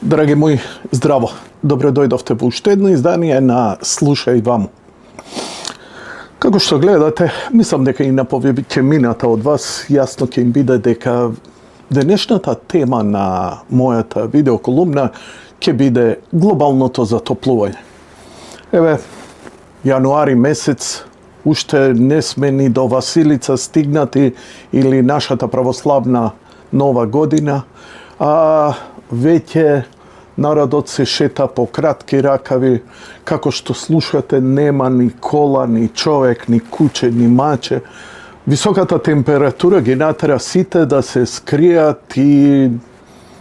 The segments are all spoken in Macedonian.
Драги мои, здраво! Добре дојдовте во уште едно издание на Слушај ваму. Како што гледате, мислам дека и на повеќината од вас јасно ќе им биде дека денешната тема на мојата видеоколумна ќе биде глобалното затоплување. Еве, јануари месец, уште не сме ни до Василица стигнати или нашата православна нова година, а веќе народот се шета по кратки ракави, како што слушате, нема ни кола, ни човек, ни куче, ни маче. Високата температура ги натера сите да се скријат и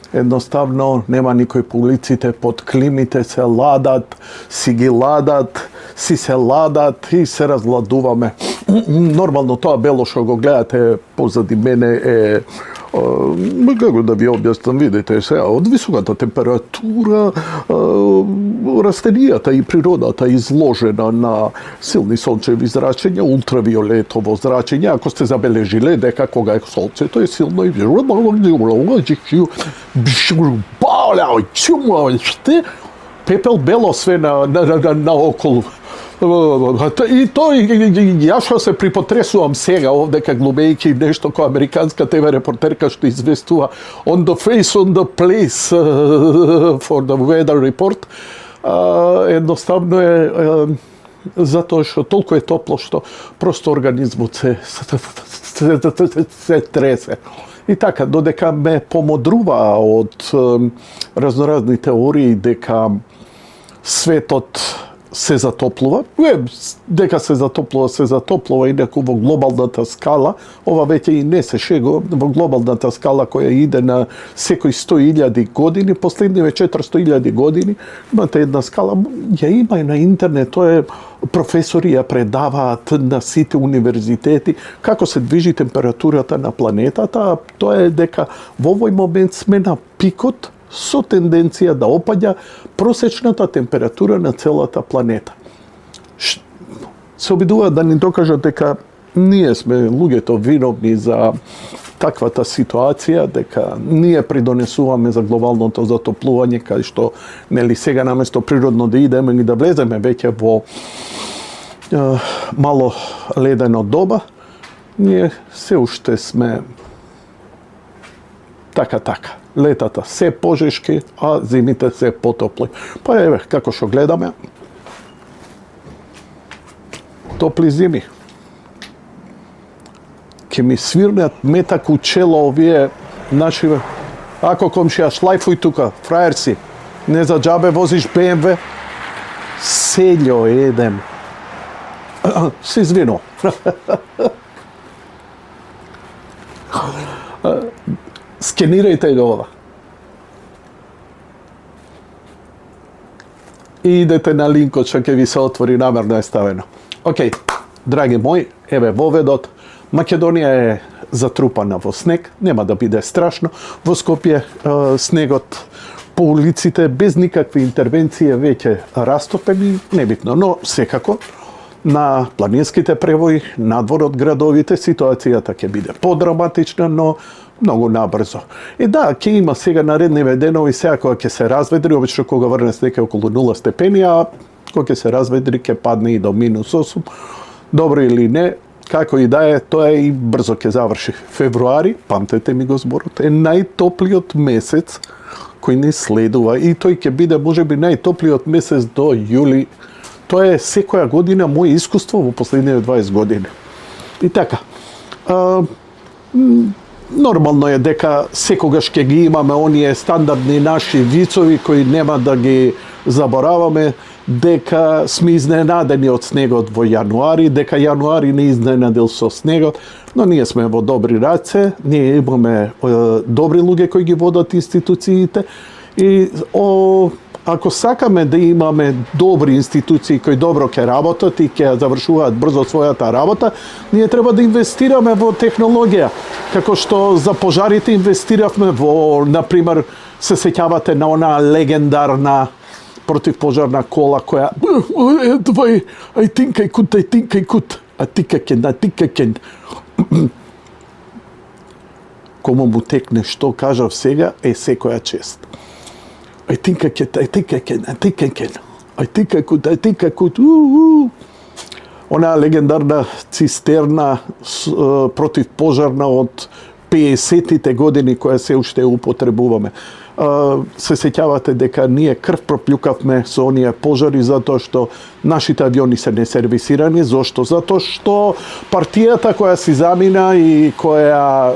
едноставно нема никој по улиците, под климите се ладат, си ги ладат, си се ладат и се разладуваме. Нормално тоа бело што го гледате позади мене е како да ви објаснам, видите сега, од високата температура растенијата и природата изложена на силни сончеви зрачења, ултравиолетово зрачење. Ако сте забележиле дека кога е сонцето е силно и пепел бело све на околу. И тој, јас што се припотресувам сега овдека глумејќи нешто кој американска ТВ репортерка што известува on the face, on the place for the weather report, едноставно е затоа што толку е топло што просто организмот се тресе. И така, додека ме помодрува од разноразни теории дека светот се затоплува, дека се затоплува инаку во глобалната скала, ова веќе и не се шего, во глобалната скала која иде на секој 100.000 години, последниве 400.000 години, имате една скала, ја има и на интернет, тоа е професори ја предаваат на сите универзитети, како се движи температурата на планетата, тоа е дека во овој момент сме на пикот со тенденција да опаѓа просечната температура на целата планета. Се обидуваат да ни докажат дека ние сме луѓето виновни за таквата ситуација, дека ние придонесуваме за глобалното затоплување, кај што нели сега наместо природно да идеме и да влеземе веќе во мало ледено доба, ние се уште сме така. Летата се пожешки, а зимите се потопли. Па еве, како што гледаме, топли зими. Ке ми свирнат метак у чело овие наши... Ако комшија, шлајфуј тука, фраер си. Не за џабе возиш БМВ. Селјо едем. Се извино. Скенирајте го ова. И идете на линкот што ќе ви се отвори, намерно е ставено. Океј, драги мои, еве воведот. Македонија е затрупана во снег, нема да биде страшно. Во Скопје снегот по улиците без никакви интервенции веќе растопени, небитно, но секако на планинските превои, надвор од градовите, ситуацијата ќе биде подраматична, но многу набрзо. И да, ќе има сега наредниве денови, сега кога ќе се разведри, обично кога врне снег околу 0 степени, а кога ќе се разведри ќе падне и до -8. Добро или не, како и да е, тоа и брзо ќе заврши. Февруари, памтете ми го зборот, е најтоплиот месец кој ни следува и тој ќе биде можеби најтоплиот месец до јули. Тоа е секоја година моје искуство во последниве 20 години. И така, нормално е дека секогаш ќе ги имаме оние стандардни наши вицови кои нема да ги забораваме, дека сме изненадени од снегот во јануари, дека јануари не изненадил со снегот, но ние сме во добри раце, ние имаме добри луѓе кои ги водат институциите и ако сакаме да имаме добри институции кои добро ќе работат и ќе завршуваат брзо својата работа, ние треба да инвестираме во технологија. Како што за пожарите инвестиравме во, например, се сеќавате на она легендарна противпожарна кола која I think I could. Атикакен. Кому му текне што кажав сега е секоја чест. I think I could. Она легендарна цистерна противпожарна од 50-тите години која се уште употребуваме. Се сеќавате дека ние крв пропљукавме со оние пожари затоа што нашите авиони се несервисирани. Зошто? Затоа што партијата која си замина и која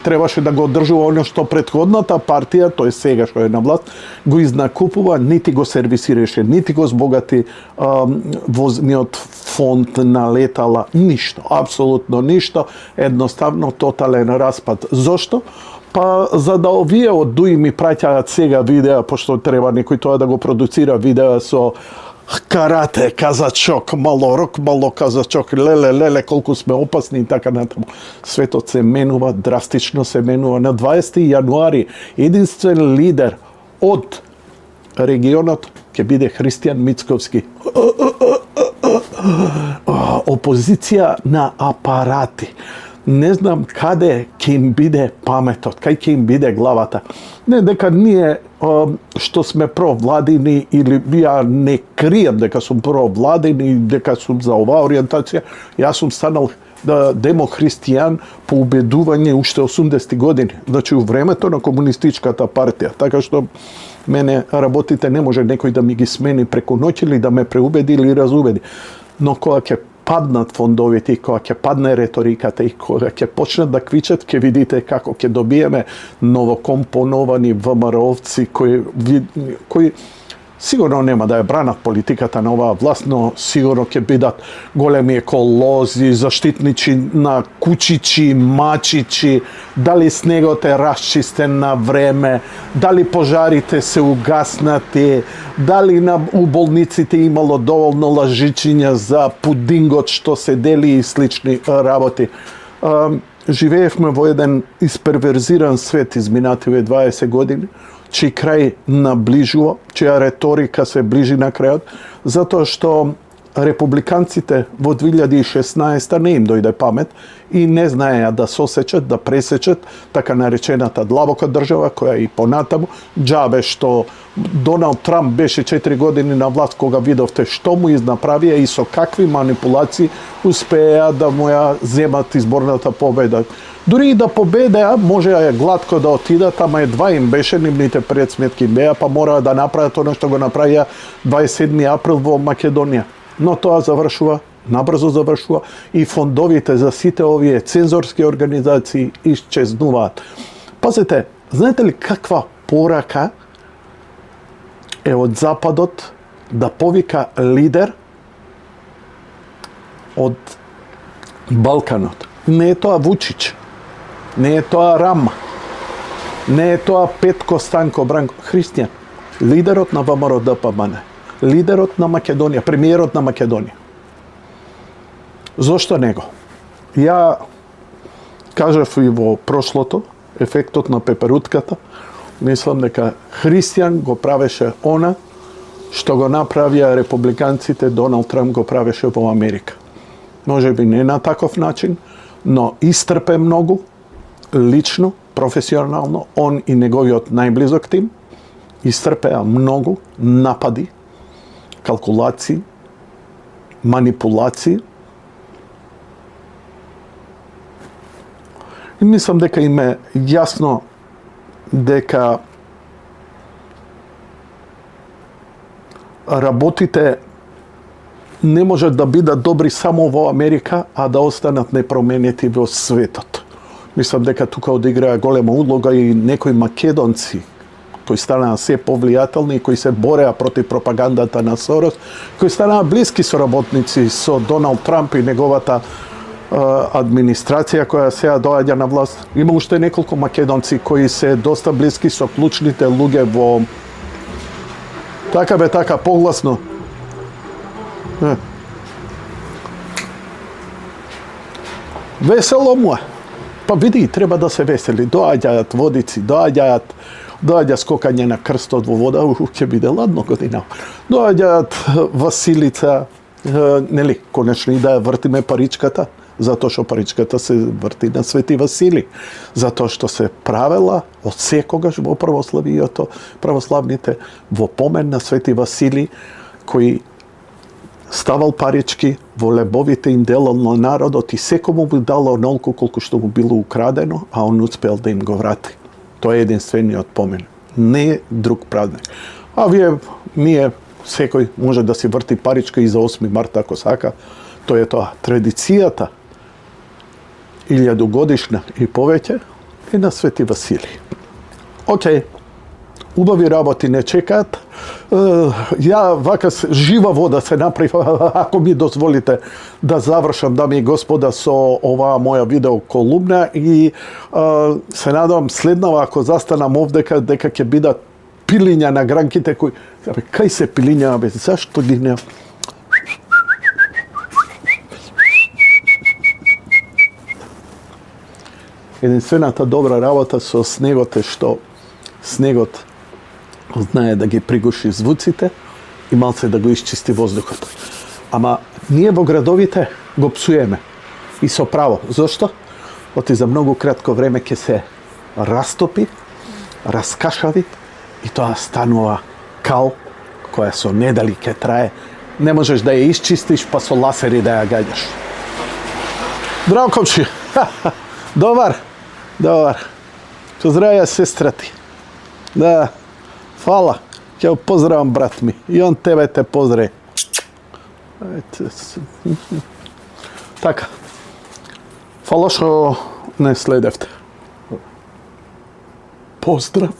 требаше да го одржува оно што претходната партија, тој сега што е на власт, го изнакупува, нити го сервисираше, нити го збогати возниот фонд на летала, ништо, апсолутно ништо, едноставно тотален распад. Зошто? Па за да овие од ДУИ ми праќаат сега видеа, пошто треба некој тоа да го продуцира видеа со карате, казачок, мало рок, мало казачок, леле, колку сме опасни и така натаму. Светот се менува, драстично се менува. На 20 јануари единствен лидер од регионот ќе биде Христијан Мицковски. Опозиција на апарати. Не знам каде ќе им биде паметот, кај ќе им биде главата. Не дека ние што сме провладини или ја не крием дека сум провладини, дека сум за оваа ориентација. Јас сум станал демохристијан по убедување уште 80-ти години, значи у времето на комунистичката партија. Така што мене работите не може некој да ми ги смени преку ноќ или да ме преубеди или разубеди. Но кога ќе паднат фондовите и кога ќе падне реториката и кога ќе почнат да квичат, ќе видите како ќе добиеме новокомпоновани ВМРО-овци кои сигурно нема да ја бранат политиката на оваа власт, но сигурно ќе бидат големи еколози, заштитничи на кучичи, мачичи, дали снегот е расчистен на време, дали пожарите се угаснати, дали у болниците имало доволно лажичиња за пудингот што се дели и слични работи. Живеевме во еден исперверзиран свет изминативе 20 години, чиј крај наближува, чија реторика се ближи на крајот, затоа што републиканците во 2016 не им дојде памет и не знаеа да сосечат, да пресечат така наречената длабока држава, која и понатаму, џабе што Доналд Трамп беше 4 години на власт кога видовте што му изнаправија и со какви манипулации успеа да му ја земат изборната победа. Дури и да победеа, можеа глатко да отидат, ама едва им беше, нивните предсметки им беа, па мораа да направат оно што го направија 27 април во Македонија. Но тоа завршува, набрзо завршува и фондовите за сите овие цензорски организации исчезнуваат. Пазете, знаете ли каква порака е од Западот да повика лидер од Балканот? Не е тоа Вучич, не е тоа Рама, не е тоа Петко Станко Бранко, Христијан, лидерот на ВМРО-ДПМН, лидерот на Македонија, премиерот на Македонија. Зошто него? Ја кажав и во прошлото, ефектот на пеперутката, мислам дека Христијан го правеше она што го направија републиканците, Доналд Трамп го правеше во Америка. Може би не на таков начин, но истрпе многу, лично, професионално, он и неговиот најблизок тим, истрпеа многу напади, калкулации, манипулации. И мислам дека им е јасно дека работите не можат да бидат добри само во Америка, а да останат непроменети во светот. Мислам дека тука одиграа голема улога и некои македонци кои станаа се повлијателни и кои се бореа против пропагандата на Сорос, кои станаа блиски соработници со Доналд Трамп и неговата администрација која сега доаѓа на власт. Има уште неколку македонци кои се доста блиски со клучните луѓе во Така бе, така, погласно. Весело му е. Па види, треба да се весели. Доаѓаат водици, доаѓа скокање на крстот во вода, ќе биде ладно година. Доаѓаат Василица, нели, конечно и да ја вртиме паричката, затоа што паричката се врти на Свети Васили, затоа што се правела од секогаш во православните во помен на Свети Васили, кој ставал парички во лебовите им делал на народот и секому му дал онолку колку што му било украдено, а он успел да им го врати. Тоа е единствениот помен. Не друг празник. А ние, секој може да си врти паричка и за 8 март ако сака. Тоа е тоа. Традицијата 1000 годишна и повеќе е на Свети Васили. Океј. Убави работи не чекаат. Ја вака жива вода се направи, ако ми дозволите да завршам, дами и господа, со оваа моја видео колумна и се надевам следнава, ако застанам овдека, дека ќе бидат пилиња на гранките кои... Кај се пилиња, бе? Зашто ги не... Единствената добра работа со снегот е што снегот знае да ги пригуши звуците и малце да го исчисти воздухот. Ама ние во градовите го псуеме. И со право. Зошто? Оти за многу кратко време ќе се растопи, раскашави и тоа станува кал, која со недели ќе трае. Не можеш да ја исчистиш, па со ласери да ја гаѓаш. Здравковчи! Добар! Со здравје, сестра ти. Да. Фала. Ќе поздравам брат ми. И он тебе те поздрави. Така. Фала што не следевте. Поздрав.